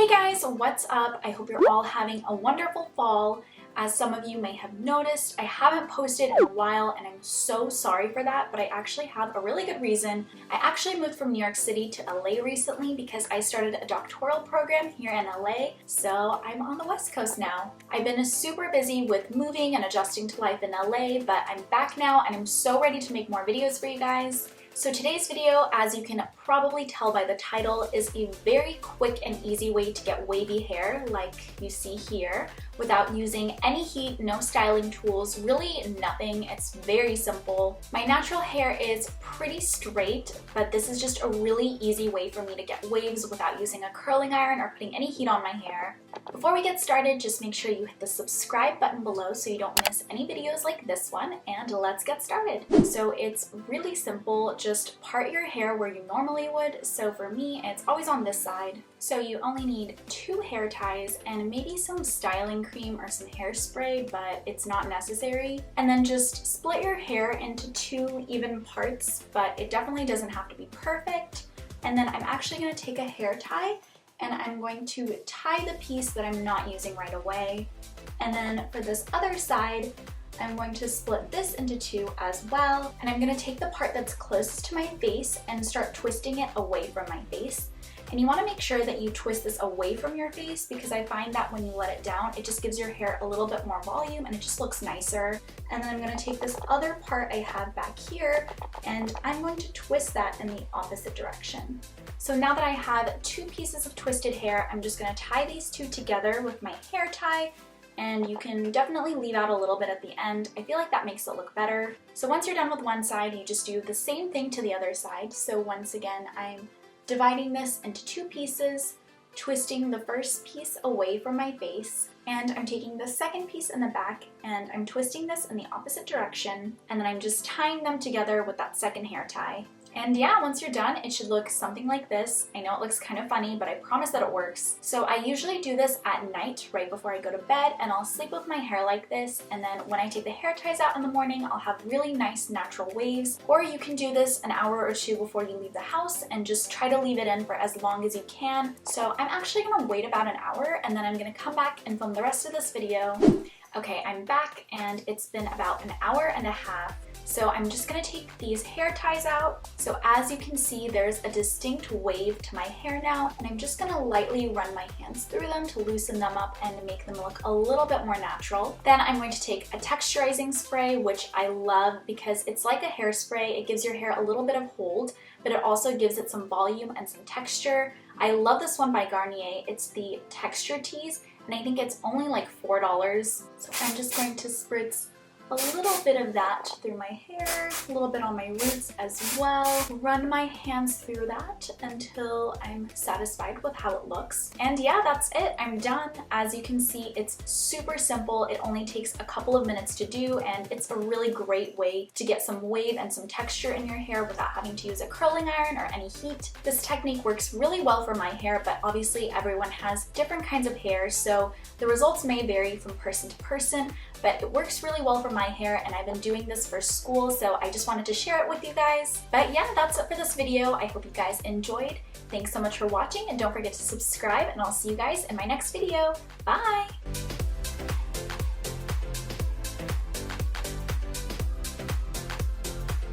Hey guys, what's up? I hope you're all having a wonderful fall. As some of you may have noticed, I haven't posted in a while and I'm so sorry for that, but I actually have a really good reason. I actually moved from New York City to LA recently because I started a doctoral program here in LA, so I'm on the West Coast now. I've been super busy with moving and adjusting to life in LA, but I'm back now and I'm so ready to make more videos for you guys. So today's video, as you can probably tell by the title, is a very quick and easy way to get wavy hair like you see here without using any heat, no styling tools, really nothing. It's very simple. My natural hair is pretty straight, but this is just a really easy way for me to get waves without using a curling iron or putting any heat on my hair. Before we get started, just make sure you hit the subscribe button below so you don't miss any videos like this one, and let's get started. So it's really simple, just part your hair where you normally would. So for me, it's always on this side. So you only need 2 hair ties and maybe some styling cream or some hairspray, but it's not necessary. And then just split your hair into 2 even parts, but it definitely doesn't have to be perfect. And then I'm actually going to take a hair tie and I'm going to tie the piece that I'm not using right away. And then for this other side, I'm going to split this into 2 as well. And I'm going to take the part that's closest to my face and start twisting it away from my face. And you want to make sure that you twist this away from your face because I find that when you let it down, it just gives your hair a little bit more volume and it just looks nicer. And then I'm going to take this other part I have back here and I'm going to twist that in the opposite direction. So now that I have 2 pieces of twisted hair, I'm just going to tie these 2 together with my hair tie. And you can definitely leave out a little bit at the end. I feel like that makes it look better. So once you're done with one side, you just do the same thing to the other side. So once again, I'm dividing this into 2 pieces, twisting the first piece away from my face, and I'm taking the second piece in the back and I'm twisting this in the opposite direction, and then I'm just tying them together with that second hair tie. And yeah, once you're done, it should look something like this. I know it looks kind of funny, but I promise that it works. So I usually do this at night, right before I go to bed, and I'll sleep with my hair like this. And then when I take the hair ties out in the morning, I'll have really nice natural waves. Or you can do this an hour or 2 before you leave the house and just try to leave it in for as long as you can. So I'm actually gonna wait about an hour and then I'm gonna come back and film the rest of this video. Okay, I'm back and it's been about an hour and a half. So I'm just going to take these hair ties out. So as you can see, there's a distinct wave to my hair now, and I'm just going to lightly run my hands through them to loosen them up and make them look a little bit more natural. Then I'm going to take a texturizing spray, which I love because it's like a hairspray. It gives your hair a little bit of hold, but it also gives it some volume and some texture. I love this one by Garnier. It's the Texture Tease, and I think it's only like $4. So I'm just going to spritz a little bit of that through my hair, a little bit on my roots as well. Run my hands through that until I'm satisfied with how it looks. And yeah, that's it. I'm done. As you can see, it's super simple. It only takes a couple of minutes to do, and it's a really great way to get some wave and some texture in your hair without having to use a curling iron or any heat. This technique works really well for my hair, but obviously everyone has different kinds of hair, so the results may vary from person to person, but it works really well for my hair and I've been doing this for school, so I just wanted to share it with you guys. But yeah, that's it for this video. I hope you guys enjoyed. Thanks so much for watching and don't forget to subscribe, and I'll see you guys in my next video. Bye!